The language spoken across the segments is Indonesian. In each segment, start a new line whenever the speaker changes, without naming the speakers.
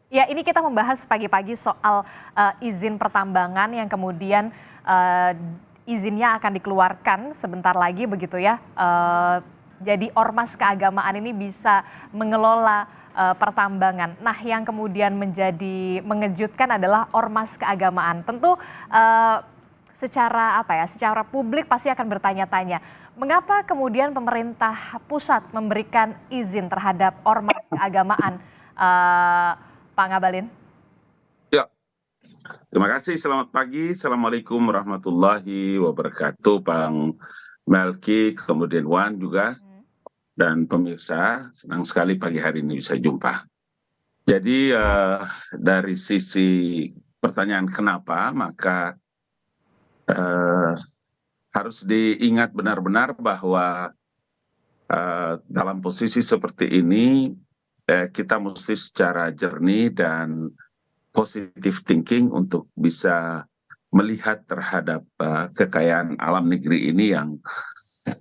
Ya, ini kita membahas pagi-pagi soal izin pertambangan yang kemudian eh, izinnya akan dikeluarkan sebentar lagi begitu ya. Jadi ormas keagamaan ini bisa mengelola pertambangan. Nah, yang kemudian menjadi mengejutkan adalah ormas keagamaan. Tentu eh, secara apa ya? Secara publik pasti akan bertanya-tanya, mengapa kemudian pemerintah pusat memberikan izin terhadap ormas keagamaan? Eh, Pak Ngabalin.
Ya, terima kasih. Selamat pagi. Assalamualaikum warahmatullahi wabarakatuh, Bang Melki, kemudian Wan juga, dan pemirsa. Senang sekali pagi hari ini bisa jumpa. Jadi dari sisi pertanyaan kenapa, maka eh, harus diingat benar-benar bahwa dalam posisi seperti ini, kita mesti secara jernih dan positive thinking untuk bisa melihat terhadap kekayaan alam negeri ini yang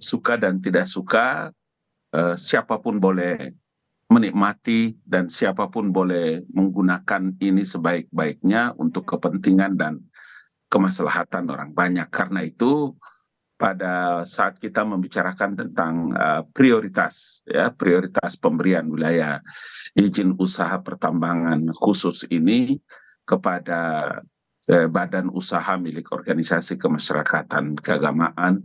suka dan tidak suka, siapapun boleh menikmati dan siapapun boleh menggunakan ini sebaik-baiknya untuk kepentingan dan kemaslahatan orang banyak. Karena itu pada saat kita membicarakan tentang prioritas, ya, prioritas pemberian wilayah izin usaha pertambangan khusus ini kepada badan usaha milik organisasi kemasyarakatan keagamaan,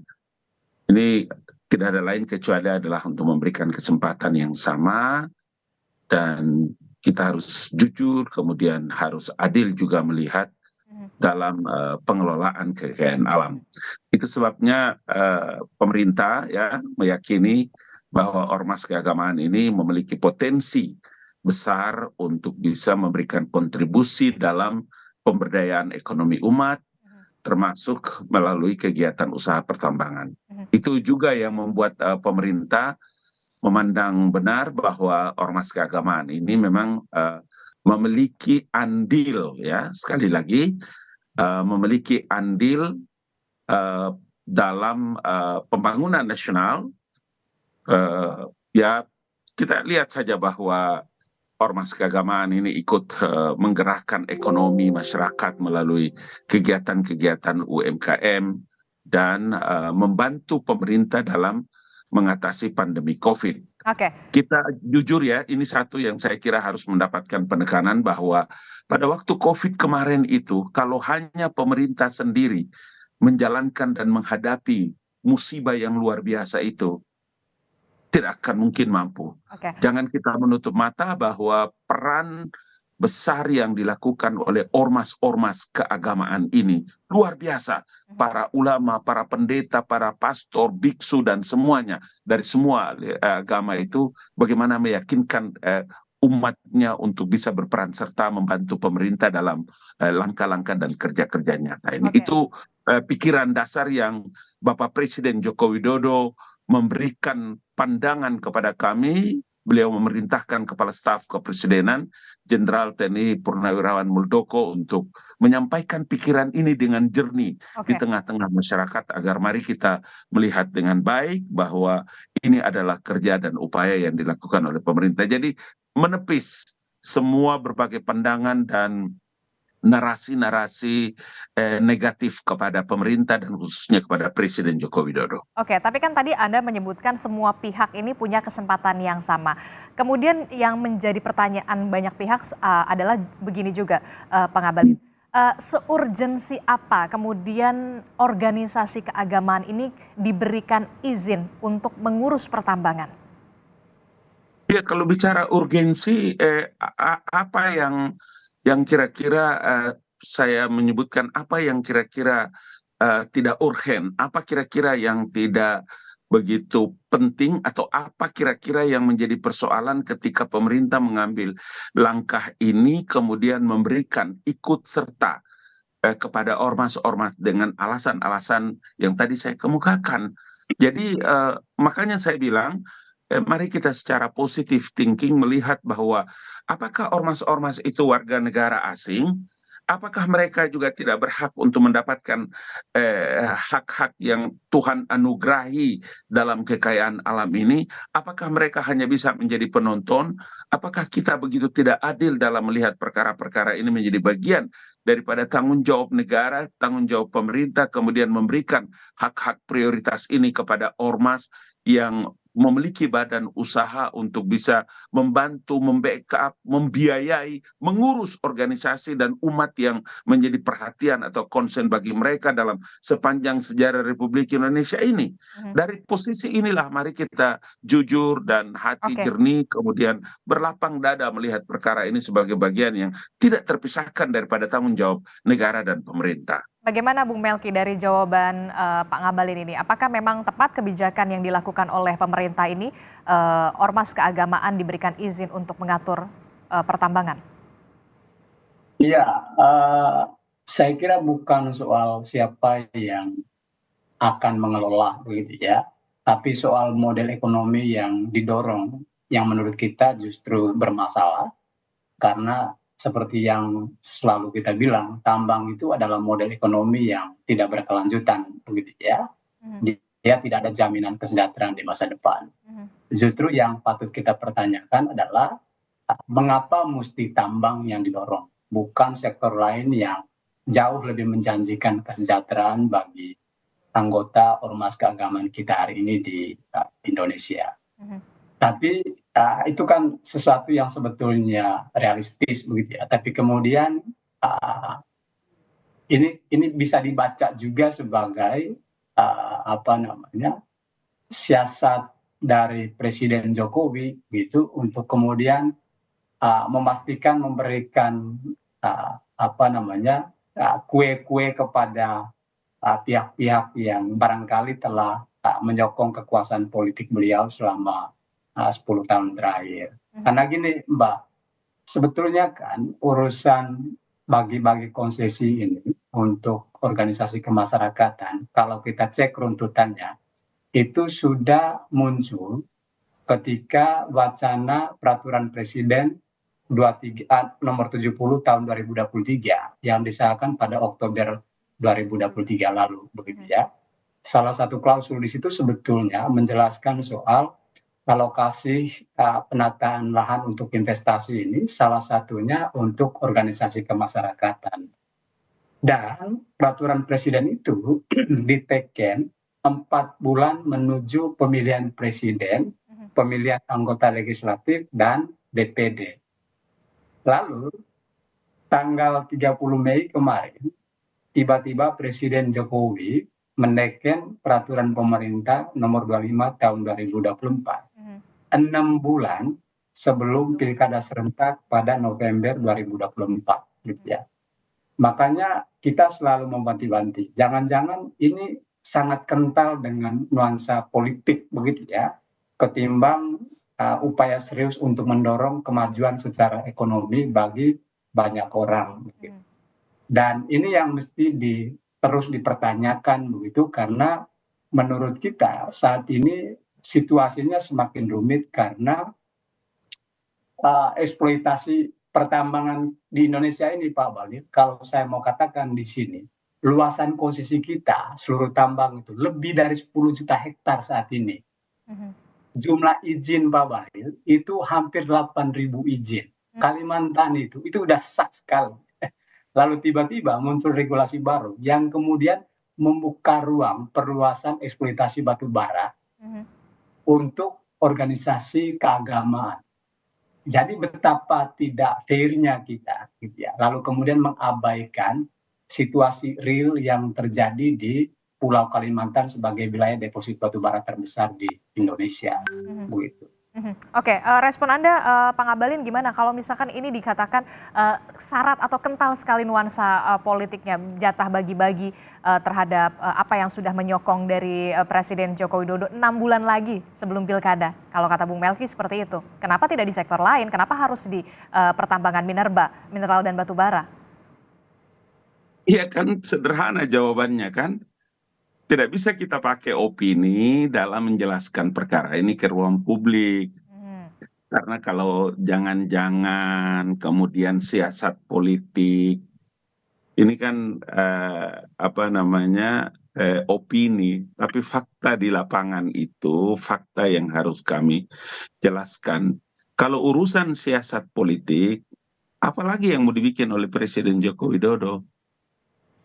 ini tidak ada lain kecuali adalah untuk memberikan kesempatan yang sama, dan kita harus jujur, kemudian harus adil juga melihat dalam pengelolaan kekayaan alam. Itu sebabnya pemerintah ya meyakini bahwa ormas keagamaan ini memiliki potensi besar untuk bisa memberikan kontribusi dalam pemberdayaan ekonomi umat, termasuk melalui kegiatan usaha pertambangan. Itu juga yang membuat pemerintah memandang benar bahwa ormas keagamaan ini memang memiliki andil, ya, sekali lagi memiliki andil uh, dalam pembangunan nasional. Ya, kita lihat saja bahwa ormas keagamaan ini ikut menggerakkan ekonomi masyarakat melalui kegiatan-kegiatan UMKM dan membantu pemerintah dalam mengatasi pandemi COVID.
Oke.
Kita jujur ya, ini satu yang saya kira harus mendapatkan penekanan bahwa pada waktu COVID kemarin itu, kalau hanya pemerintah sendiri menjalankan dan menghadapi musibah yang luar biasa itu, tidak akan mungkin mampu.
Oke.
Jangan kita menutup mata bahwa peran besar yang dilakukan oleh ormas-ormas keagamaan ini luar biasa. Para ulama, para pendeta, para pastor, biksu, dan semuanya dari semua agama itu bagaimana meyakinkan umatnya untuk bisa berperan serta membantu pemerintah dalam langkah-langkah dan kerja-kerja nyata ini.
Oke.
Itu pikiran dasar yang Bapak Presiden Joko Widodo memberikan pandangan kepada kami. Beliau memerintahkan Kepala Staf Kepresidenan Jenderal TNI Purnawirawan Muldoko untuk menyampaikan pikiran ini dengan jernih di
Oke.
tengah-tengah masyarakat, agar mari kita melihat dengan baik bahwa ini adalah kerja dan upaya yang dilakukan oleh pemerintah. Jadi menepis semua berbagai pandangan dan narasi-narasi negatif kepada pemerintah dan khususnya kepada Presiden Joko Widodo.
Oke, tapi kan tadi Anda menyebutkan semua pihak ini punya kesempatan yang sama. Kemudian yang menjadi pertanyaan banyak pihak adalah begini juga, Pak Ngabalin. Seurgensi apa kemudian organisasi keagamaan ini diberikan izin untuk mengurus pertambangan?
Ya, kalau bicara urgensi, apa yang kira-kira saya menyebutkan apa yang kira-kira tidak urgen, apa kira-kira yang tidak begitu penting, atau apa kira-kira yang menjadi persoalan ketika pemerintah mengambil langkah ini kemudian memberikan ikut serta kepada ormas-ormas dengan alasan-alasan yang tadi saya kemukakan. Jadi makanya saya bilang, mari kita secara positif thinking melihat bahwa apakah ormas-ormas itu warga negara asing apakah mereka juga tidak berhak untuk mendapatkan hak-hak yang Tuhan anugerahi dalam kekayaan alam ini? Apakah mereka hanya bisa menjadi penonton? Apakah kita begitu tidak adil dalam melihat perkara-perkara ini menjadi bagian daripada tanggung jawab negara, tanggung jawab pemerintah, kemudian memberikan hak-hak prioritas ini kepada ormas yang memiliki badan usaha untuk bisa membantu, membackup, membiayai, mengurus organisasi dan umat yang menjadi perhatian atau concern bagi mereka dalam sepanjang sejarah Republik Indonesia ini.
Mhm.
Dari posisi inilah mari kita jujur dan hati
Oke.
jernih, kemudian berlapang dada melihat perkara ini sebagai bagian yang tidak terpisahkan daripada tanggung jawab negara dan pemerintah.
Bagaimana Bung Melki dari jawaban Pak Ngabalin ini? Apakah memang tepat kebijakan yang dilakukan oleh pemerintah ini, ormas keagamaan diberikan izin untuk mengatur pertambangan?
Iya, saya kira bukan soal siapa yang akan mengelola begitu ya, tapi soal model ekonomi yang didorong, yang menurut kita justru bermasalah karena seperti yang selalu kita bilang, tambang itu adalah model ekonomi yang tidak berkelanjutan begitu ya.
Mhm,
Dia tidak ada jaminan kesejahteraan di masa depan.
mhm,
Justru yang patut kita pertanyakan adalah mengapa mesti tambang yang didorong, bukan sektor lain yang jauh lebih menjanjikan kesejahteraan bagi anggota ormas keagamaan kita hari ini di Indonesia.
mhm,
Tapi itu kan sesuatu yang sebetulnya realistis begitu ya. Tapi kemudian uh, ini bisa dibaca juga sebagai apa namanya, siasat dari Presiden Jokowi gitu untuk kemudian memastikan memberikan apa namanya, kue-kue kepada pihak-pihak yang barangkali telah menyokong kekuasaan politik beliau selama 10 tahun terakhir.
mhm,
Karena gini Mbak, sebetulnya kan urusan bagi-bagi konsesi ini untuk organisasi kemasyarakatan, kalau kita cek runtutannya, itu sudah muncul ketika wacana peraturan presiden 23, nomor 70 tahun 2023 yang disahkan pada Oktober 2023 lalu begitu
mhm,
ya. Salah satu klausul di situ sebetulnya menjelaskan soal alokasi penataan lahan untuk investasi ini, salah satunya untuk organisasi kemasyarakatan. Dan peraturan presiden itu diteken 4 bulan menuju pemilihan presiden,
mhm,
pemilihan anggota legislatif, dan DPD. Lalu tanggal 30 Mei kemarin, tiba-tiba Presiden Jokowi meneken peraturan pemerintah nomor 25 tahun 2024.
mhm,
6 bulan sebelum pilkada serentak pada November 2024 gitu ya. Makanya kita selalu membanti-banti. Jangan-jangan ini sangat kental dengan nuansa politik begitu ya, ketimbang upaya serius untuk mendorong kemajuan secara ekonomi bagi banyak orang. Begitu.
mhm.
Dan ini yang mesti terus dipertanyakan begitu karena menurut kita saat ini situasinya semakin rumit karena eksploitasi pertambangan di Indonesia ini Pak Balir, kalau saya mau katakan di sini, luasan konsesi kita seluruh tambang itu lebih dari 10 juta hektar saat ini.
Mhm,
Jumlah izin Pak Balir itu hampir 8.000 izin.
mhm,
Kalimantan itu udah sesak sekali. Lalu tiba-tiba muncul regulasi baru yang kemudian membuka ruang perluasan eksploitasi batu bara
mhm.
untuk organisasi keagamaan. Jadi betapa tidak fairnya kita, gitu ya. Lalu kemudian mengabaikan situasi real yang terjadi di Pulau Kalimantan sebagai wilayah deposit batubara terbesar di Indonesia,
Mhm.
begitu.
Mhm. Oke, respon Anda, Pak Ngabalin gimana kalau misalkan ini dikatakan, syarat atau kental sekali nuansa, politiknya, jatah bagi-bagi, terhadap, apa yang sudah menyokong dari, Presiden Joko Widodo 6 bulan lagi sebelum pilkada. Kalau kata Bung Melki seperti itu. Kenapa tidak di sektor lain? Kenapa harus di, pertambangan minerba, mineral dan batu bara?
Iya kan sederhana jawabannya kan. Tidak bisa kita pakai opini dalam menjelaskan perkara ini ke ruang publik.
Mhm,
Karena kalau jangan-jangan kemudian siasat politik Ini kan apa namanya opini, tapi fakta di lapangan itu fakta yang harus kami jelaskan. Kalau urusan siasat politik, apalagi yang mau dibikin oleh Presiden Joko Widodo.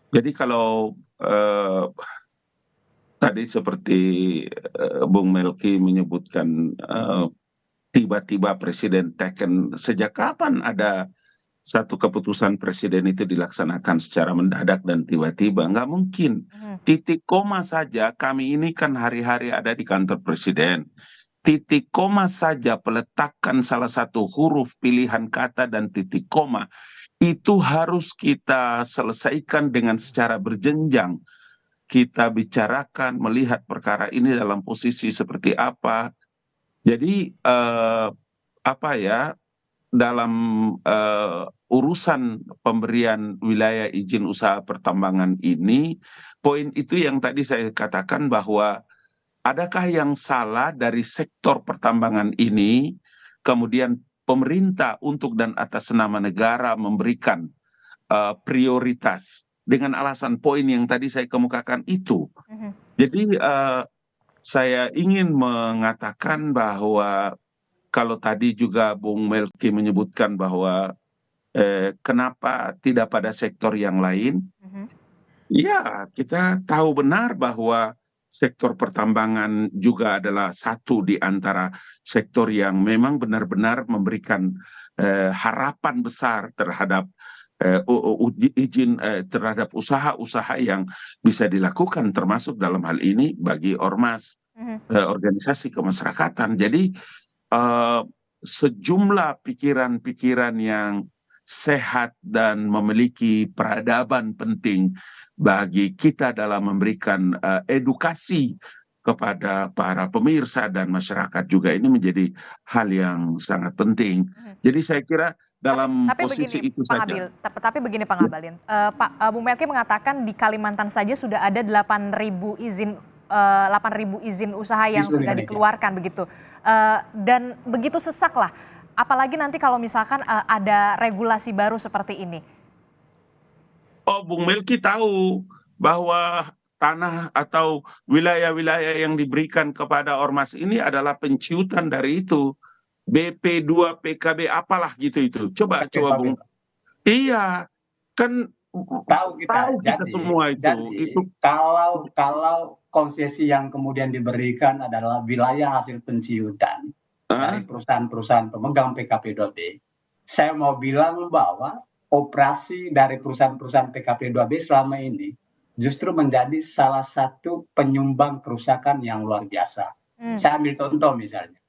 Jadi kalau tadi seperti Bung Melki menyebutkan tiba-tiba Presiden teken, sejak kapan ada satu keputusan presiden itu dilaksanakan secara mendadak dan tiba-tiba? Nggak mungkin. Titik koma saja, kami ini kan hari-hari ada di kantor presiden. Titik koma saja peletakan salah satu huruf pilihan kata dan titik koma itu harus kita selesaikan dengan secara berjenjang. Kita bicarakan, melihat perkara ini dalam posisi seperti apa. Jadi apa ya, dalam urusan pemberian wilayah izin usaha pertambangan ini, poin itu yang tadi saya katakan bahwa adakah yang salah dari sektor pertambangan ini, kemudian pemerintah untuk dan atas nama negara memberikan prioritas dengan alasan poin yang tadi saya kemukakan itu. Jadi saya ingin mengatakan bahwa kalau tadi juga Bung Melki menyebutkan bahwa kenapa tidak pada sektor yang lain, ya kita tahu benar bahwa sektor pertambangan juga adalah satu di antara sektor yang memang benar-benar memberikan harapan besar terhadap izin terhadap usaha-usaha yang bisa dilakukan, termasuk dalam hal ini bagi ormas, organisasi kemasyarakatan. Jadi sejumlah pikiran-pikiran yang sehat dan memiliki peradaban penting bagi kita dalam memberikan edukasi kepada para pemirsa dan masyarakat juga, ini menjadi hal yang sangat penting. Jadi saya kira dalam posisi
begini,
itu saja.
Tapi begini Pak Ngabalin, Bung Melki mengatakan di Kalimantan saja sudah ada 8.000 izin usaha yang sudah dikeluarkan begitu. Dan begitu sesak lah, apalagi nanti kalau misalkan ada regulasi baru seperti ini.
Oh, Bung Melki tahu bahwa tanah atau wilayah-wilayah yang diberikan kepada ormas ini adalah penciutan dari itu. BP2, PKB apalah gitu itu. Coba Bung. Iya, kan
tahu kita
jadi, semua itu.
Jadi kalau konsesi yang kemudian diberikan adalah wilayah hasil penciutan dari perusahaan-perusahaan pemegang PKP2B, saya mau bilang bahwa operasi dari perusahaan-perusahaan PKP2B selama ini justru menjadi salah satu penyumbang kerusakan yang luar biasa. Saya ambil contoh misalnya,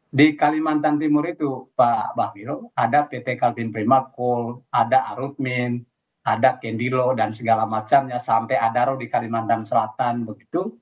di Kalimantan Timur itu Pak Bahlil, ada PT Kaltim Prima Coal, ada Arutmin, ada Kendilo dan segala macamnya, sampai Adaro di Kalimantan Selatan begitu.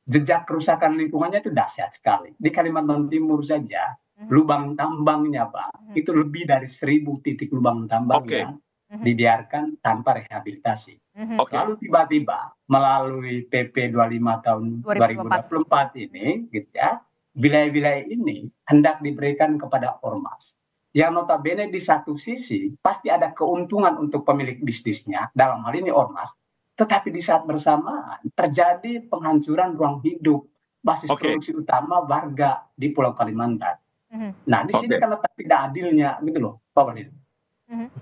Jejak kerusakan lingkungannya itu dahsyat sekali. Di Kalimantan Timur saja, lubang tambangnya Pak, itu lebih dari 1.000 titik lubang tambang yang dibiarkan tanpa rehabilitasi. Lalu tiba-tiba melalui PP 25 tahun 2024 ini, gitu ya, wilayah-wilayah ini hendak diberikan kepada ormas. Yang notabene di satu sisi pasti ada keuntungan untuk pemilik bisnisnya, dalam hal ini ormas, tetapi di saat bersamaan terjadi penghancuran ruang hidup basis produksi utama warga di Pulau Kalimantan. Nah, di sini kan letak tidak adilnya gitu loh, Pak Bahlil.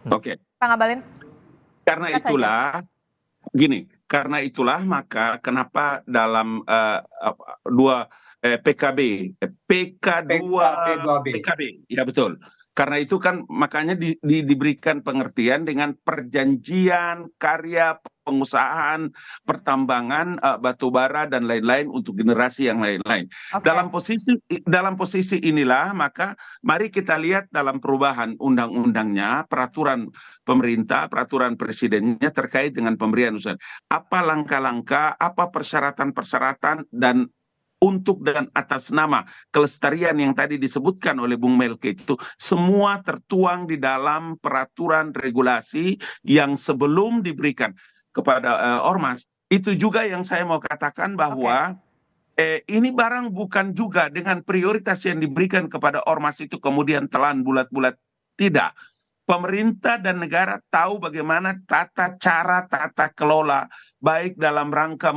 Pak Ngabalin.
Karena itulah maka kenapa dalam PKB 2 PKB, ya betul. Karena itu kan makanya diberikan pengertian dengan perjanjian karya pengusahaan pertambangan batubara dan lain-lain untuk generasi yang lain-lain. Dalam posisi inilah maka mari kita lihat dalam perubahan undang-undangnya, peraturan pemerintah, peraturan presidennya terkait dengan pemberian usaha. Apa langkah-langkah, apa persyaratan-persyaratan dan untuk dan atas nama kelestarian yang tadi disebutkan oleh Bung Melki itu semua tertuang di dalam peraturan regulasi yang sebelum diberikan kepada ormas. Itu juga yang saya mau katakan bahwa ini barang bukan juga dengan prioritas yang diberikan kepada ormas itu kemudian telan bulat-bulat. Tidak. pemerintah dan negara tahu bagaimana tata kelola, baik dalam rangka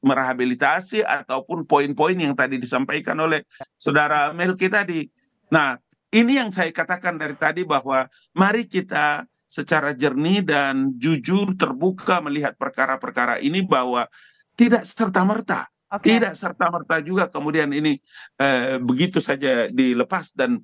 merehabilitasi ataupun poin-poin yang tadi disampaikan oleh saudara Melki tadi. Nah, ini yang saya katakan dari tadi bahwa mari kita secara jernih dan jujur terbuka melihat perkara-perkara ini bahwa tidak serta-merta,
Oke.
tidak serta-merta juga kemudian ini begitu saja dilepas dan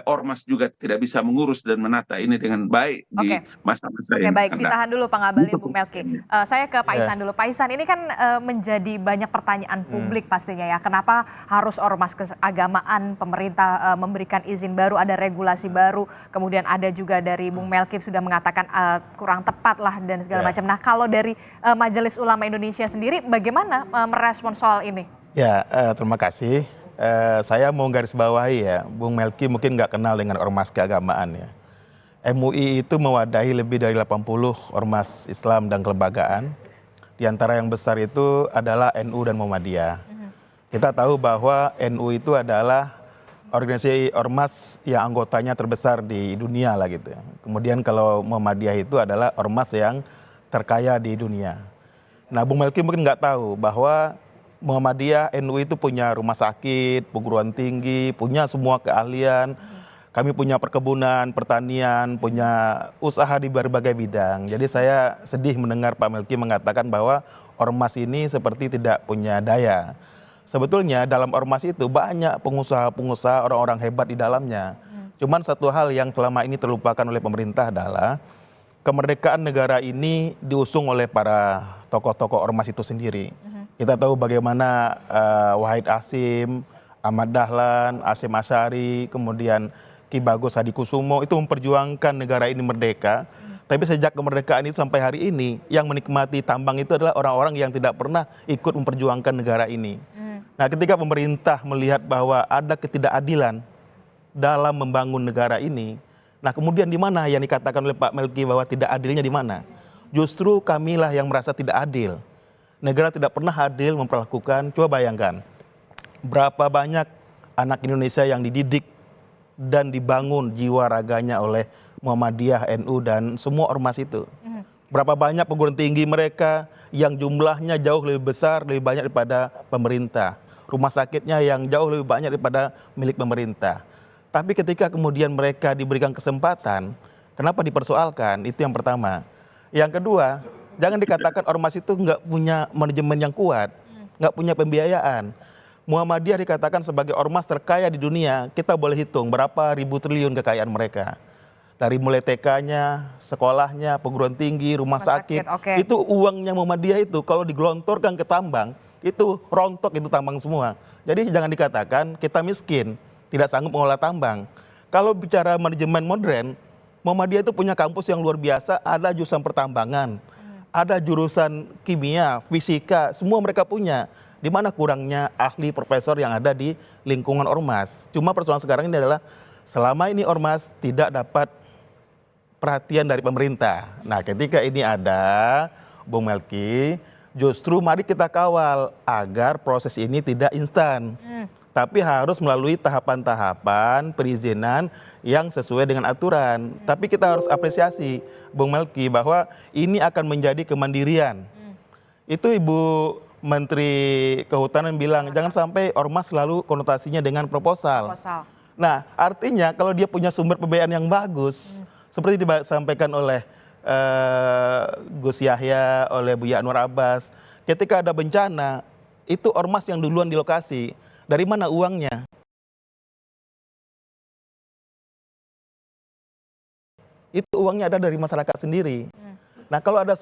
ormas juga tidak bisa mengurus dan menata ini dengan baik di
Oke.
masa-masa
Oke,
yang
baik,
akan datang.
ditahan dulu Pak
Itu
Ngabalin, Bung Melki.
pertanyaannya.
Saya ke Pak
Ya,
Isan dulu. Pak Isan, ini kan menjadi banyak pertanyaan publik pastinya ya. Kenapa harus ormas keagamaan pemerintah memberikan izin baru, ada regulasi baru, kemudian ada juga dari Bung Melki sudah mengatakan kurang tepat lah dan segala
ya.
macam. Nah, kalau dari Majelis Ulama Indonesia sendiri, bagaimana merespon soal ini?
Ya, terima kasih. Saya mau garis bawahi ya, Bung Melki mungkin nggak kenal dengan ormas keagamaan ya. MUI itu mewadahi lebih dari 80 ormas Islam dan kelembagaan. Di antara yang besar itu adalah NU dan Muhammadiyah. Kita tahu bahwa NU itu adalah organisasi ormas yang anggotanya terbesar di dunia lah gitu ya. Kemudian kalau Muhammadiyah itu adalah ormas yang terkaya di dunia. Nah, Bung Melki mungkin nggak tahu bahwa Muhammadiyah, NU itu punya rumah sakit, perguruan tinggi, punya semua keahlian. Kami punya perkebunan, pertanian, punya usaha di berbagai bidang. Jadi saya sedih mendengar Pak Melki mengatakan bahwa ormas ini seperti tidak punya daya. Sebetulnya dalam ormas itu banyak pengusaha-pengusaha, orang-orang hebat di dalamnya. Cuman satu hal yang selama ini terlupakan oleh pemerintah adalah kemerdekaan negara ini diusung oleh para tokoh-tokoh ormas itu sendiri. Kita tahu bagaimana Wahid Hasyim, Ahmad Dahlan, Hasyim Asyari, kemudian Ki Bagus Hadikusumo itu memperjuangkan negara ini merdeka. Tapi sejak kemerdekaan itu sampai hari ini, yang menikmati tambang itu adalah orang-orang yang tidak pernah ikut memperjuangkan negara ini. Nah, ketika pemerintah melihat bahwa ada ketidakadilan dalam membangun negara ini, nah kemudian di mana yang dikatakan oleh Pak Melki bahwa tidak adilnya di mana? Justru kamilah yang merasa tidak adil. Negara tidak pernah adil memperlakukan, coba bayangkan, berapa banyak anak Indonesia yang dididik dan dibangun jiwa raganya oleh Muhammadiyah, NU, dan semua ormas itu. Berapa banyak perguruan tinggi mereka yang jumlahnya jauh lebih besar, lebih banyak daripada pemerintah. Rumah sakitnya yang jauh lebih banyak daripada milik pemerintah. Tapi ketika kemudian mereka diberikan kesempatan, kenapa dipersoalkan? Itu yang pertama. Yang kedua, jangan dikatakan ormas itu nggak punya manajemen yang kuat, nggak punya pembiayaan. Muhammadiyah dikatakan sebagai ormas terkaya di dunia, kita boleh hitung berapa ribu triliun kekayaan mereka. Dari mulai TK-nya, sekolahnya, perguruan tinggi, rumah sakit,
oke.
itu uangnya Muhammadiyah itu kalau digelontorkan ke tambang, itu rontok itu tambang semua. Jadi jangan dikatakan kita miskin, tidak sanggup mengolah tambang. Kalau bicara manajemen modern, Muhammadiyah itu punya kampus yang luar biasa, ada jurusan pertambangan, ada jurusan kimia, fisika, semua mereka punya. Di mana kurangnya ahli profesor yang ada di lingkungan ormas. Cuma persoalan sekarang ini adalah selama ini ormas tidak dapat perhatian dari pemerintah. Nah, ketika ini ada, Bung Melki, justru mari kita kawal agar proses ini tidak instan. Tapi harus melalui tahapan-tahapan perizinan yang sesuai dengan aturan. Tapi kita harus apresiasi, Bung Melki, bahwa ini akan menjadi kemandirian. Itu Ibu Menteri Kehutanan bilang, jangan sampai ormas selalu konotasinya dengan proposal. Nah, artinya kalau dia punya sumber pembiayaan yang bagus, seperti disampaikan oleh Gus Yahya, oleh Buya Anwar Abbas, ketika ada bencana, itu ormas yang duluan di lokasi. Dari mana uangnya? Itu uangnya ada dari masyarakat sendiri. Nah, kalau ada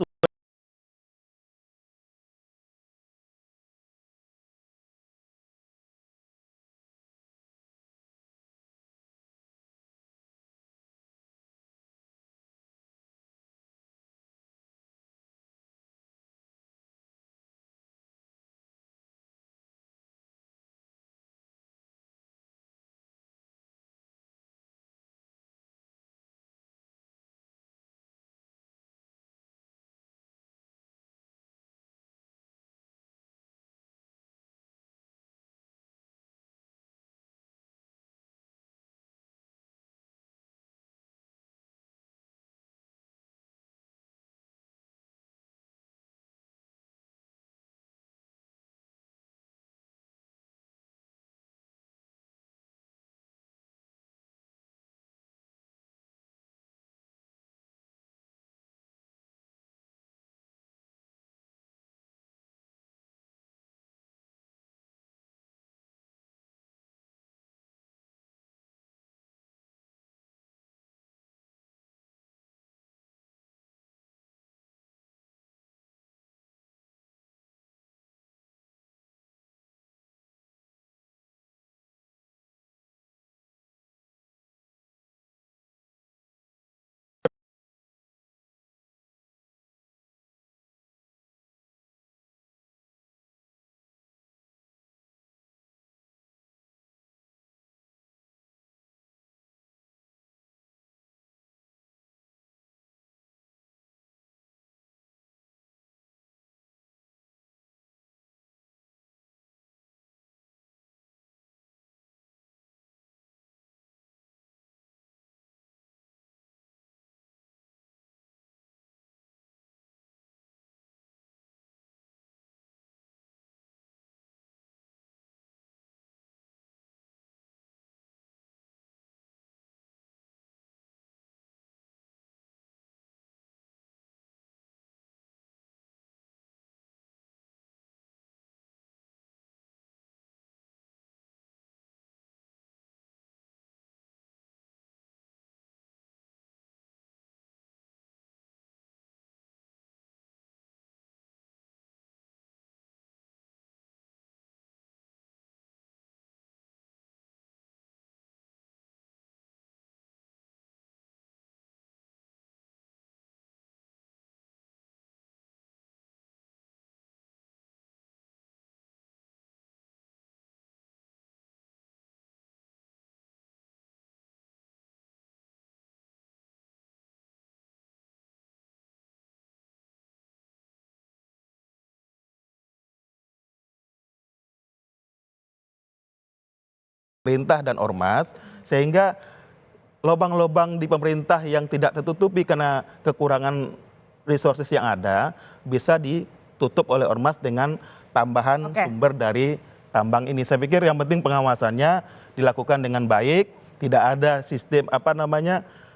perintah dan ormas, sehingga lubang-lubang di pemerintah yang tidak tertutupi karena kekurangan resources yang ada bisa ditutup oleh ormas dengan tambahan sumber dari tambang ini. Saya pikir yang penting pengawasannya dilakukan dengan baik, tidak ada sistem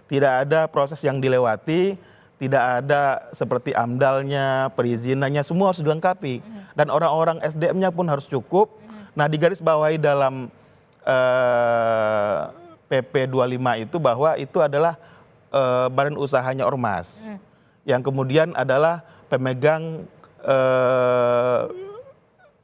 tidak ada proses yang dilewati, tidak ada seperti AMDAL-nya, perizinannya, semua harus dilengkapi. Dan orang-orang SDM-nya pun harus cukup. Nah, digarisbawahi dalam PP 25 itu bahwa itu adalah badan usahanya ormas. Yang kemudian adalah pemegang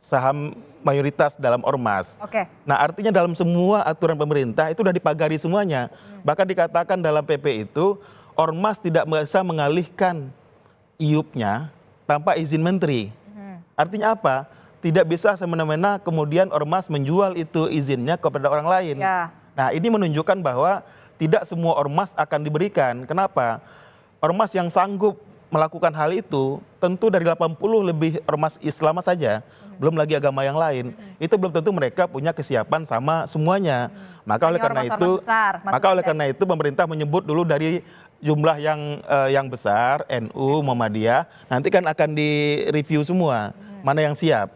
saham mayoritas dalam ormas. Nah, artinya dalam semua aturan pemerintah itu sudah dipagari semuanya. Bahkan dikatakan dalam PP itu ormas tidak bisa mengalihkan iup-nya tanpa izin menteri. Artinya apa? Tidak bisa semena-mena kemudian ormas menjual itu izinnya kepada orang lain. Nah, ini menunjukkan bahwa tidak semua ormas akan diberikan. Kenapa? Ormas yang sanggup melakukan hal itu tentu dari 80 lebih ormas Islam saja, belum lagi agama yang lain. Itu belum tentu mereka punya kesiapan sama semuanya. Maka oleh karena itu pemerintah menyebut dulu dari jumlah yang besar, NU, Muhammadiyah, nanti kan akan direview semua mana yang siap.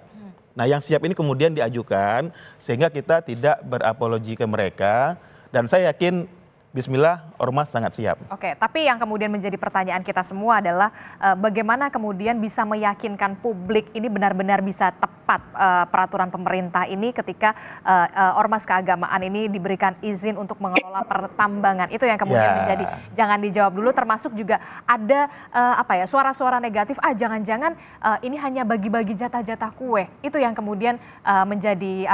Nah, yang siap ini kemudian diajukan sehingga kita tidak berapologi ke mereka, dan saya yakin bismillah ormas sangat siap.
Tapi yang kemudian menjadi pertanyaan kita semua adalah bagaimana kemudian bisa meyakinkan publik ini benar-benar bisa tepat peraturan pemerintah ini ketika ormas keagamaan ini diberikan izin untuk mengelola pertambangan. Itu yang kemudian menjadi jangan dijawab dulu, termasuk juga ada suara-suara negatif, jangan-jangan ini hanya bagi-bagi jatah-jatah kue. Itu yang kemudian menjadi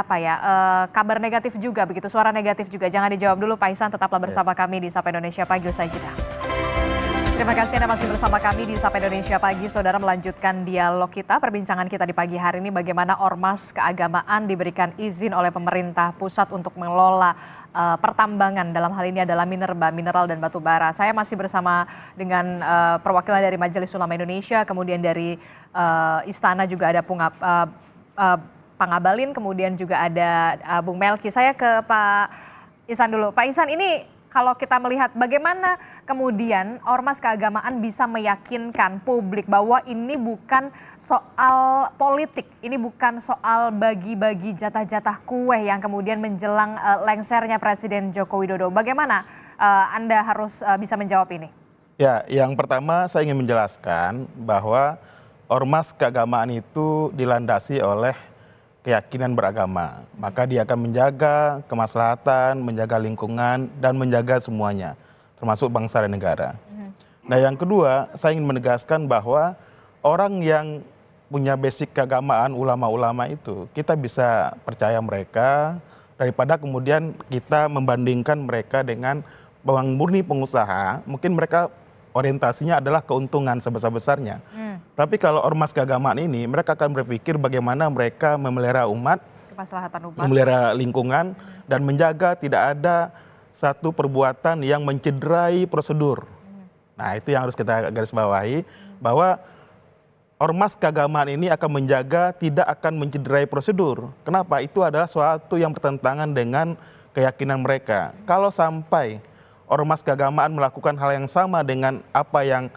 kabar negatif juga begitu, suara negatif juga. Jangan dijawab dulu Pak Ihsan, tetaplah bersama kami di Sapa Indonesia Pagi usai jeda. Terima kasih Anda masih bersama kami di Sapa Indonesia Pagi. Saudara, melanjutkan dialog kita, perbincangan kita di pagi hari ini bagaimana ormas keagamaan diberikan izin oleh pemerintah pusat untuk mengelola pertambangan, dalam hal ini adalah mineral dan batu bara. Saya masih bersama dengan perwakilan dari Majelis Ulama Indonesia, kemudian dari Istana juga ada Pangabalin, kemudian juga ada Bung Melki. Saya ke Pak Ihsan dulu. Pak Ihsan, ini kalau kita melihat bagaimana kemudian ormas keagamaan bisa meyakinkan publik bahwa ini bukan soal politik, ini bukan soal bagi-bagi jatah-jatah kue yang kemudian menjelang lengsernya Presiden Joko Widodo. Bagaimana Anda harus bisa menjawab ini?
Ya, yang pertama saya ingin menjelaskan bahwa ormas keagamaan itu dilandasi oleh keyakinan beragama, maka dia akan menjaga kemaslahatan, menjaga lingkungan, dan menjaga semuanya, termasuk bangsa dan negara. Nah, yang kedua, saya ingin menegaskan bahwa orang yang punya basic keagamaan, ulama-ulama itu, kita bisa percaya mereka, daripada kemudian kita membandingkan mereka dengan bawang murni pengusaha, mungkin mereka orientasinya adalah keuntungan sebesar-besarnya. Tapi kalau ormas keagamaan ini, mereka akan berpikir bagaimana mereka memelihara umat, memelihara lingkungan, dan menjaga tidak ada satu perbuatan yang mencederai prosedur. Nah, itu yang harus kita garis bawahi, bahwa ormas keagamaan ini akan menjaga tidak akan mencederai prosedur. Kenapa? Itu adalah suatu yang bertentangan dengan keyakinan mereka. Kalau sampai ormas keagamaan melakukan hal yang sama dengan apa yang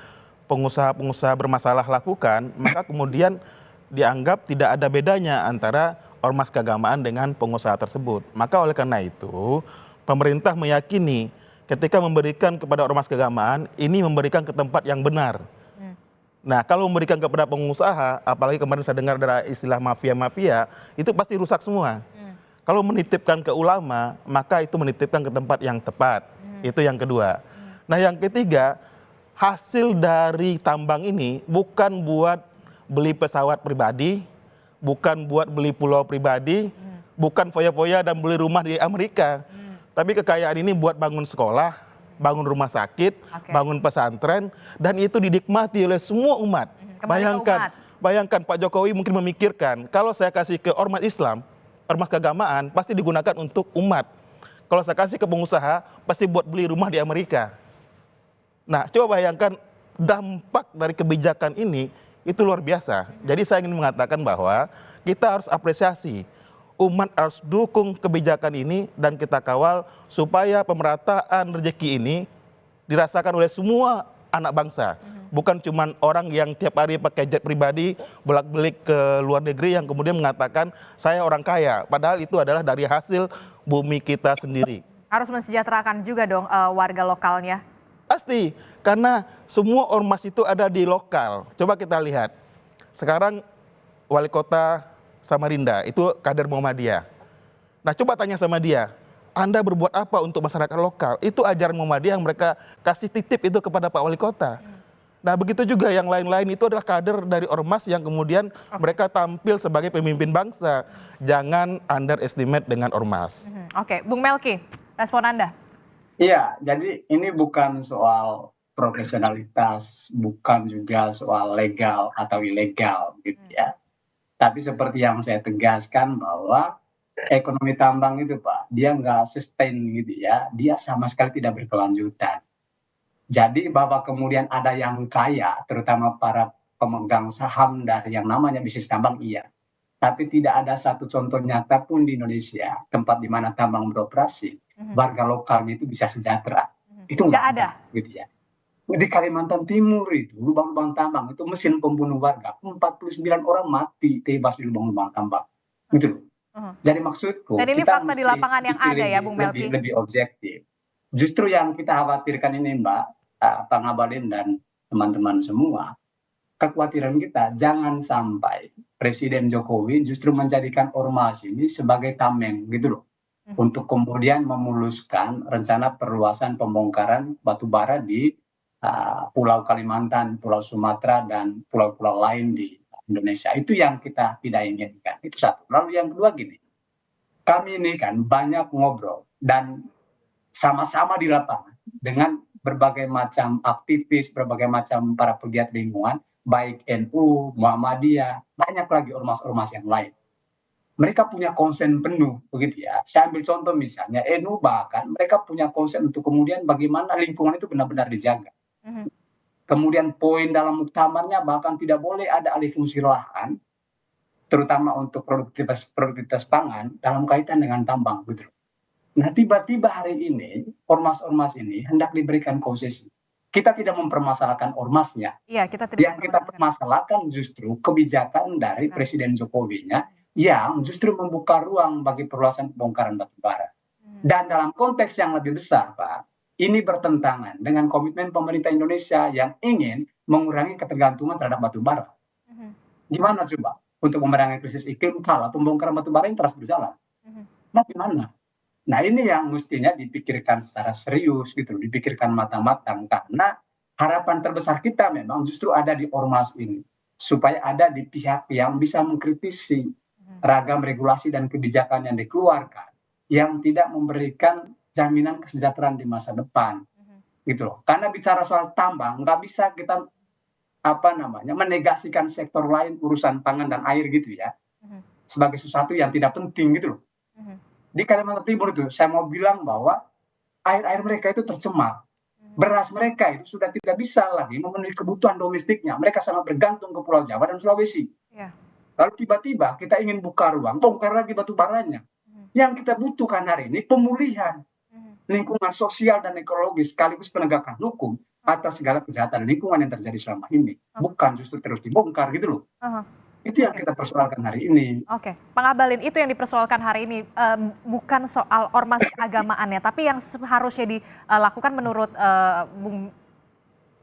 pengusaha-pengusaha bermasalah lakukan, maka kemudian dianggap tidak ada bedanya antara ormas keagamaan dengan pengusaha tersebut. Maka oleh karena itu, pemerintah meyakini ketika memberikan kepada ormas keagamaan, ini memberikan ke tempat yang benar. Nah, kalau memberikan kepada pengusaha, apalagi kemarin saya dengar dari istilah mafia-mafia, itu pasti rusak semua. Kalau menitipkan ke ulama, maka itu menitipkan ke tempat yang tepat. Itu yang kedua. Nah, yang ketiga, hasil dari tambang ini bukan buat beli pesawat pribadi, bukan buat beli pulau pribadi, bukan foya-foya dan beli rumah di Amerika. Tapi kekayaan ini buat bangun sekolah, bangun rumah sakit, bangun pesantren, dan itu dinikmati oleh semua umat. Bayangkan Pak Jokowi mungkin memikirkan, kalau saya kasih ke ormas Islam, ormas keagamaan, pasti digunakan untuk umat. Kalau saya kasih ke pengusaha, pasti buat beli rumah di Amerika. Nah, coba bayangkan dampak dari kebijakan ini, itu luar biasa. Jadi saya ingin mengatakan bahwa kita harus apresiasi umat harus dukung kebijakan ini dan kita kawal supaya pemerataan rezeki ini dirasakan oleh semua anak bangsa. Bukan cuma orang yang tiap hari pakai jet pribadi bolak-balik ke luar negeri yang kemudian mengatakan saya orang kaya. Padahal itu adalah dari hasil bumi kita sendiri.
Harus mensejahterakan juga dong warga lokalnya.
Pasti, karena semua ormas itu ada di lokal. Coba kita lihat. Sekarang wali kota Samarinda itu kader Muhammadiyah. Nah coba tanya sama dia, Anda berbuat apa untuk masyarakat lokal? Itu ajaran Muhammadiyah yang mereka kasih titip itu kepada Pak Wali Kota. Nah begitu juga yang lain-lain itu adalah kader dari ormas yang kemudian mereka tampil sebagai pemimpin bangsa. Jangan underestimate dengan ormas.
Oke, Bung Melki, respon Anda.
Iya, jadi ini bukan soal profesionalitas, bukan juga soal legal atau ilegal gitu ya. Tapi seperti yang saya tegaskan bahwa ekonomi tambang itu Pak, dia nggak sustain gitu ya, dia sama sekali tidak berkelanjutan. Jadi bahwa kemudian ada yang kaya, terutama para pemegang saham dari yang namanya bisnis tambang, iya. Tapi tidak ada satu contoh nyata pun di Indonesia, tempat di mana tambang beroperasi, warga lokalnya itu bisa sejahtera. Itu nggak ada gitu ya. Di Kalimantan Timur itu lubang-lubang tambang itu mesin pembunuh warga, 49 orang mati tewas di lubang-lubang tambang gitu loh. Jadi maksudku
Dan ini
kita
fakta di lapangan yang ada ya Bung Melki.
lebih objektif. Justru yang kita khawatirkan ini Mbak, Pak Ngabalin dan teman-teman semua, kekhawatiran kita jangan sampai Presiden Jokowi justru menjadikan ormas ini sebagai tameng gitu loh, untuk kemudian memuluskan rencana perluasan pembongkaran batu bara di Pulau Kalimantan, Pulau Sumatera, dan pulau-pulau lain di Indonesia. Itu yang kita tidak inginkan. Itu satu. Lalu yang kedua gini, kami ini kan banyak ngobrol dan sama-sama di lapangan dengan berbagai macam aktivis, berbagai macam para pegiat lingkungan, baik NU, Muhammadiyah, banyak lagi ormas-ormas yang lain. Mereka punya konsen penuh, begitu ya. Saya ambil contoh misalnya, NU bahkan mereka punya konsen untuk kemudian bagaimana lingkungan itu benar-benar dijaga. Kemudian poin dalam muktamarnya bahkan tidak boleh ada alih fungsi lahan, terutama untuk produktivitas pangan dalam kaitan dengan tambang, gitu. Nah tiba-tiba hari ini ormas-ormas ini hendak diberikan konsesi. Kita tidak mempermasalahkan ormasnya.
Iya, kita tidak.
Yang kita permasalahkan justru kebijakan dari Presiden Jokowi-nya yang justru membuka ruang bagi perluasan pembongkaran batu bara. Dan dalam konteks yang lebih besar, Pak, ini bertentangan dengan komitmen pemerintah Indonesia yang ingin mengurangi ketergantungan terhadap batu bara. Gimana coba untuk memerangi krisis iklim kalau pembongkaran batu bara ini terus berjalan? Nah, gimana? Nah, ini yang mestinya dipikirkan secara serius gitu, dipikirkan matang-matang, karena harapan terbesar kita memang justru ada di ormas ini, supaya ada di pihak yang bisa mengkritisi ragam regulasi dan kebijakan yang dikeluarkan yang tidak memberikan jaminan kesejahteraan di masa depan, gitu loh. Karena bicara soal tambang nggak bisa kita menegasikan sektor lain, urusan pangan dan air gitu ya, sebagai sesuatu yang tidak penting gitu loh. Di Kalimantan Timur itu saya mau bilang bahwa air mereka itu tercemar, beras mereka itu sudah tidak bisa lagi memenuhi kebutuhan domestiknya, mereka sangat bergantung ke Pulau Jawa dan Sulawesi. Lalu tiba-tiba kita ingin buka ruang, bongkar lagi batu baranya. Yang kita butuhkan hari ini pemulihan lingkungan sosial dan ekologis sekaligus penegakan hukum atas segala kejahatan lingkungan yang terjadi selama ini, bukan justru terus dibongkar gitu loh. Itu yang kita persoalkan hari ini.
Oke, Ngabalin, itu yang dipersoalkan hari ini, bukan soal ormas keagamaannya, tapi yang seharusnya dilakukan menurut Bung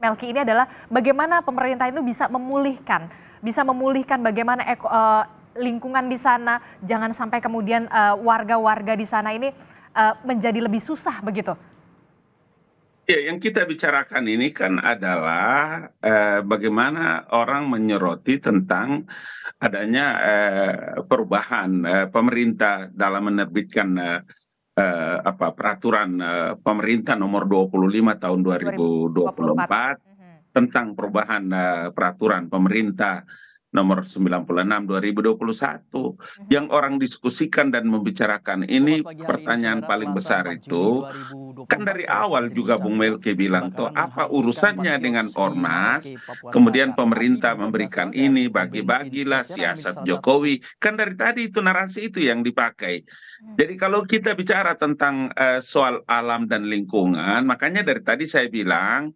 Melki ini adalah bagaimana pemerintah itu bisa memulihkan bagaimana lingkungan di sana, jangan sampai kemudian warga-warga di sana ini menjadi lebih susah begitu.
Ya, yang kita bicarakan ini kan adalah bagaimana orang menyoroti tentang adanya perubahan pemerintah dalam menerbitkan peraturan pemerintah nomor 25 tahun 2024 tentang perubahan peraturan pemerintah. nomor 96 2021. Yang orang diskusikan dan membicarakan ini, pertanyaan paling besar itu kan dari awal juga Bung Melki bilang toh apa urusannya dengan ormas, kemudian pemerintah memberikan ini, bagi-bagilah siasat Jokowi. Kan dari tadi itu narasi itu yang dipakai. Jadi kalau kita bicara tentang soal alam dan lingkungan, makanya dari tadi saya bilang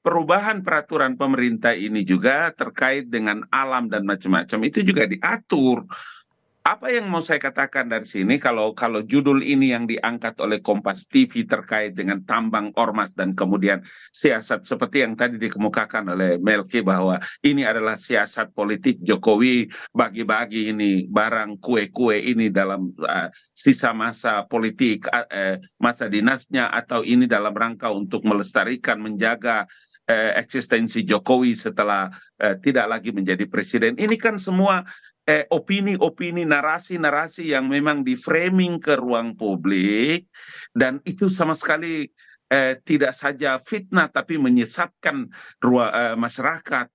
perubahan peraturan pemerintah ini juga terkait dengan alam dan macam-macam itu juga diatur. Apa yang mau saya katakan dari sini, kalau judul ini yang diangkat oleh Kompas TV terkait dengan tambang ormas dan kemudian siasat seperti yang tadi dikemukakan oleh Melki bahwa ini adalah siasat politik Jokowi, bagi-bagi ini barang kue-kue ini dalam sisa masa politik masa dinasnya, atau ini dalam rangka untuk melestarikan, menjaga eksistensi Jokowi setelah tidak lagi menjadi presiden. Ini kan semua opini-opini, narasi-narasi yang memang di-framing ke ruang publik, dan itu sama sekali tidak saja fitnah tapi menyesatkan masyarakat.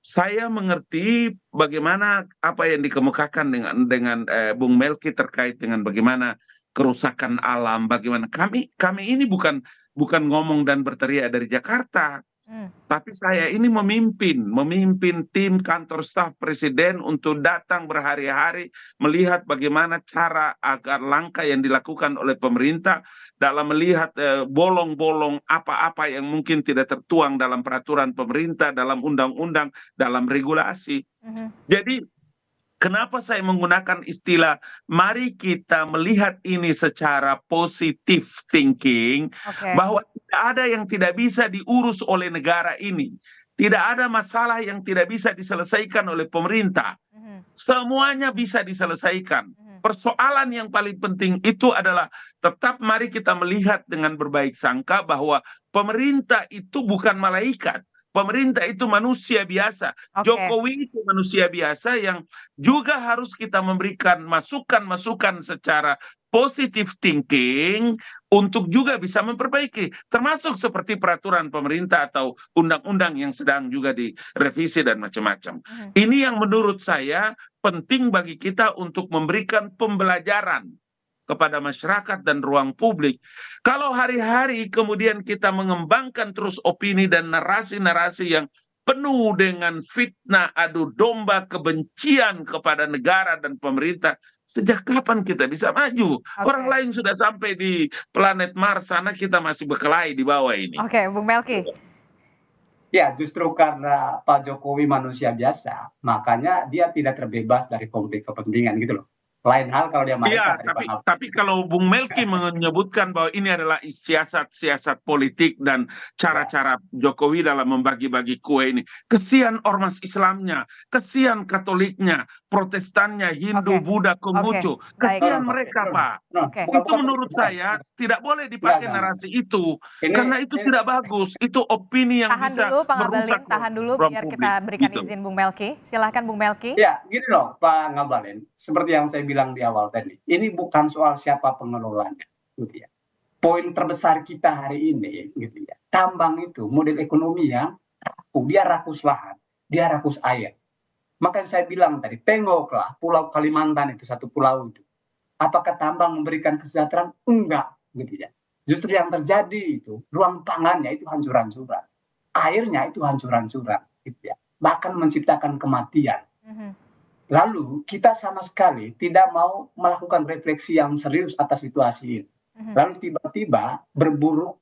Saya mengerti bagaimana apa yang dikemukakan dengan Bung Melki terkait dengan bagaimana kerusakan alam, bagaimana kami ini bukan ngomong dan berteriak dari Jakarta. Tapi saya ini memimpin tim kantor staf presiden untuk datang berhari-hari melihat bagaimana cara agar langkah yang dilakukan oleh pemerintah dalam melihat bolong-bolong apa-apa yang mungkin tidak tertuang dalam peraturan pemerintah, dalam undang-undang, dalam regulasi. Jadi kenapa saya menggunakan istilah mari kita melihat ini secara positive thinking, bahwa tidak ada yang tidak bisa diurus oleh negara ini. Tidak ada masalah yang tidak bisa diselesaikan oleh pemerintah. Semuanya bisa diselesaikan. Persoalan yang paling penting itu adalah tetap mari kita melihat dengan berbaik sangka bahwa pemerintah itu bukan malaikat. Pemerintah itu manusia biasa. Jokowi itu manusia biasa yang juga harus kita memberikan masukan-masukan secara positive thinking untuk juga bisa memperbaiki. Termasuk seperti peraturan pemerintah atau undang-undang yang sedang juga direvisi dan macam-macam. Ini yang menurut saya penting bagi kita untuk memberikan pembelajaran kepada masyarakat dan ruang publik. Kalau hari-hari kemudian kita mengembangkan terus opini dan narasi-narasi yang penuh dengan fitnah, adu domba, kebencian kepada negara dan pemerintah, sejak kapan kita bisa maju? Orang lain sudah sampai di planet Mars sana, kita masih berkelahi di bawah ini.
Oke, Bung Melki.
Ya, justru karena Pak Jokowi manusia biasa, makanya dia tidak terbebas dari konflik kepentingan gitu loh. Lain hal kalau dia malaikat.
Tapi kalau Bung Melki menyebutkan bahwa ini adalah siasat politik dan cara-cara Jokowi dalam membagi-bagi kue ini, kesian ormas Islamnya, kesian Katoliknya, Protestannya, Hindu, Buddha, Konghucu, kesian mereka, Pak. Itu menurut saya tidak boleh dipakai narasi itu, karena itu tidak bagus. Itu opini yang bisa merusak.
Tahan dulu biar kita berikan izin Bung Melki. Silahkan Bung Melki.
Ya, gini loh Pak Ngabalin, seperti yang saya bilang di awal tadi, ini bukan soal siapa pengelolanya, gitu ya. Poin terbesar kita hari ini, gitu ya, tambang itu model ekonomi yang dia rakus lahan, dia rakus air. Makanya saya bilang tadi, tengoklah Pulau Kalimantan itu, satu pulau itu. Apakah tambang memberikan kesejahteraan? Enggak, gitu ya. Justru yang terjadi itu, ruang pangannya itu hancur-hancuran, airnya itu hancur-hancuran, gitu ya. Bahkan menciptakan kematian. Lalu kita sama sekali tidak mau melakukan refleksi yang serius atas situasi ini. Lalu tiba-tiba berburu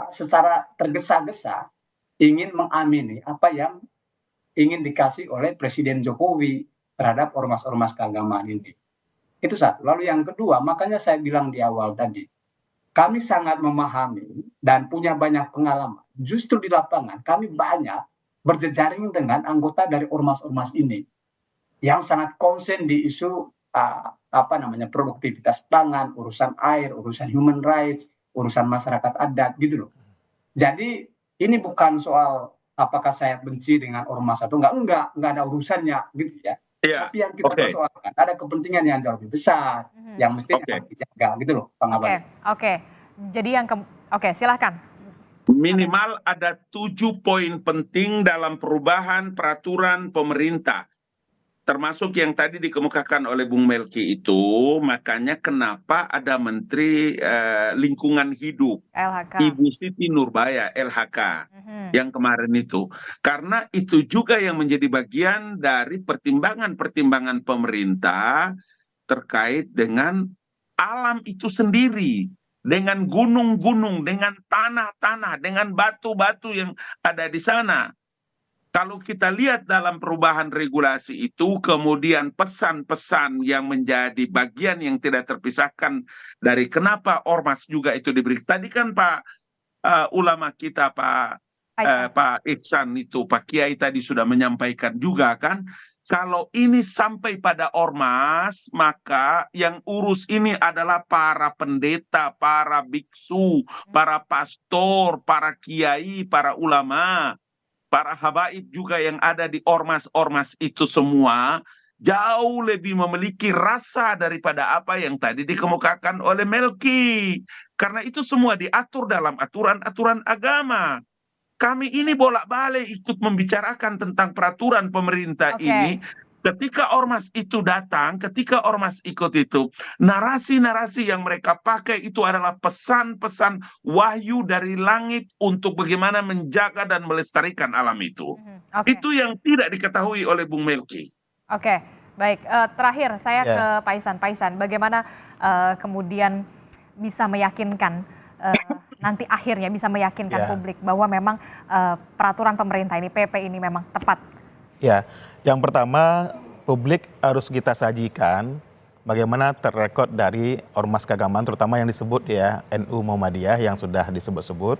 secara tergesa-gesa ingin mengamini apa yang ingin dikasih oleh Presiden Jokowi terhadap ormas-ormas keagamaan ini. Itu satu. Lalu yang kedua, makanya saya bilang di awal tadi, kami sangat memahami dan punya banyak pengalaman. Justru di lapangan kami banyak berjejaring dengan anggota dari ormas-ormas ini yang sangat konsen di isu produktivitas pangan, urusan air, urusan human rights, urusan masyarakat adat gitu loh. Jadi ini bukan soal apakah saya benci dengan ormas atau enggak ada urusannya gitu ya. Tapi yang kita persoalkan ada kepentingan yang jauh lebih besar yang mesti harus dijaga gitu loh, Pak Ngabalin.
Jadi yang silahkan.
Minimal ada 7 poin penting dalam perubahan peraturan pemerintah. Termasuk yang tadi dikemukakan oleh Bung Melki itu, makanya kenapa ada Menteri Lingkungan Hidup,
LHK.
Ibu Siti Nurbaya, LHK, yang kemarin itu. Karena itu juga yang menjadi bagian dari pertimbangan-pertimbangan pemerintah terkait dengan alam itu sendiri, dengan gunung-gunung, dengan tanah-tanah, dengan batu-batu yang ada di sana. Kalau kita lihat dalam perubahan regulasi itu, kemudian pesan-pesan yang menjadi bagian yang tidak terpisahkan dari kenapa ormas juga itu diberi. Tadi kan Pak ulama kita, Pak Ihsan itu, Pak Kiai tadi sudah menyampaikan juga kan, kalau ini sampai pada ormas, maka yang urus ini adalah para pendeta, para biksu, para pastor, para kiai, para ulama, para habaib juga yang ada di ormas-ormas itu semua jauh lebih memiliki rasa daripada apa yang tadi dikemukakan oleh Melki. Karena itu semua diatur dalam aturan-aturan agama. Kami ini bolak-balik ikut membicarakan tentang peraturan pemerintah ini. Ketika ormas itu datang, ketika ormas ikut itu, narasi-narasi yang mereka pakai itu adalah pesan-pesan wahyu dari langit untuk bagaimana menjaga dan melestarikan alam itu. Itu yang tidak diketahui oleh Bung Melki.
Oke, baik. Terakhir saya ke Pak Ihsan. Pak Ihsan, bagaimana kemudian bisa meyakinkan nanti akhirnya bisa meyakinkan publik bahwa memang peraturan pemerintah ini, PP ini memang tepat? Ya, yang pertama publik harus kita sajikan bagaimana terrekod dari ormas keagamaan, terutama yang disebut ya NU Muhammadiyah yang sudah disebut-sebut.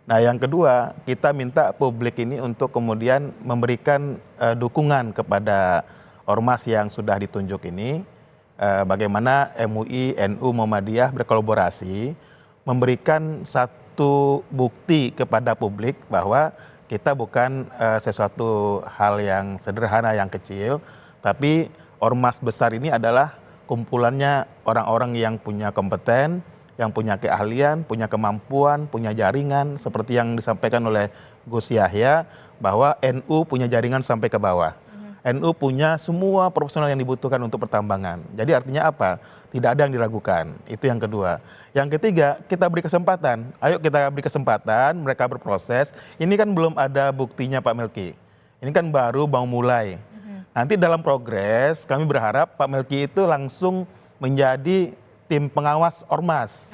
Nah yang kedua, kita minta publik ini untuk kemudian memberikan dukungan kepada ormas yang sudah ditunjuk ini, bagaimana MUI, NU Muhammadiyah berkolaborasi, memberikan satu bukti kepada publik bahwa kita bukan sesuatu hal yang sederhana, yang kecil, tapi ormas besar ini adalah kumpulannya orang-orang yang punya kompeten, yang punya keahlian, punya kemampuan, punya jaringan, seperti yang disampaikan oleh Gus Yahya, bahwa NU punya jaringan sampai ke bawah. NU punya semua profesional yang dibutuhkan untuk pertambangan. Jadi artinya apa? Tidak ada yang diragukan. Itu yang kedua. Yang ketiga, kita beri kesempatan. Ayo kita beri kesempatan, mereka berproses. Ini kan belum ada buktinya Pak Melki. Ini kan baru mau mulai. Nanti dalam progres, kami berharap Pak Melki itu langsung menjadi tim pengawas ormas.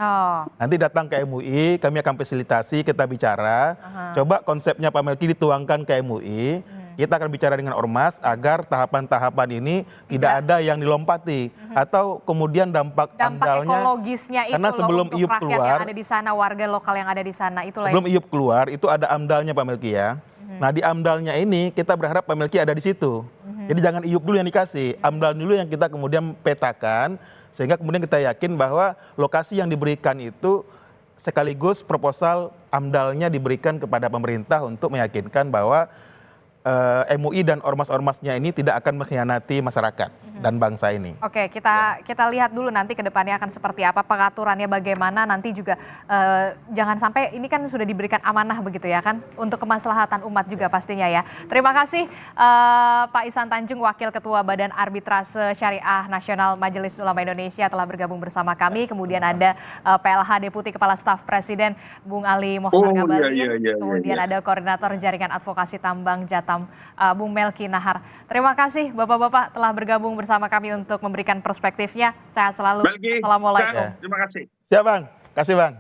Nanti datang ke MUI, kami akan fasilitasi, kita bicara. Coba konsepnya Pak Melki dituangkan ke MUI. Kita akan bicara dengan ormas agar tahapan-tahapan ini tidak ada yang dilompati atau kemudian dampak amdalnya ekologisnya itu, karena sebelum IUP keluar yang ada di sana, warga lokal yang ada di sana, itulah sebelum IUP keluar itu ada amdalnya Pak Melki ya. Nah di amdalnya ini kita berharap Pak Melki ada di situ. Jadi jangan IUP dulu yang dikasih, amdal dulu yang kita kemudian petakan sehingga kemudian kita yakin bahwa lokasi yang diberikan itu sekaligus proposal amdalnya diberikan kepada pemerintah untuk meyakinkan bahwa MUI dan ormas-ormasnya ini tidak akan mengkhianati masyarakat dan bangsa ini. Oke, kita lihat dulu nanti ke depannya akan seperti apa, pengaturannya bagaimana, nanti juga jangan sampai ini kan sudah diberikan amanah begitu ya kan, untuk kemaslahatan umat juga pastinya ya. Terima kasih Pak Ihsan Tanjung, Wakil Ketua Badan Arbitrase Syariah Nasional Majelis Ulama Indonesia telah bergabung bersama kami. Kemudian ada PLH Deputi Kepala Staf Presiden Bung Ali Mohtar Ngabalin. Kemudian ada Koordinator Jaringan Advokasi Tambang Jatam Bung Melki Nahar. Terima kasih Bapak-Bapak telah bergabung bersama kami untuk memberikan perspektifnya. Sehat selalu. Assalamualaikum.
Terima kasih.
Siap Bang, kasih Bang.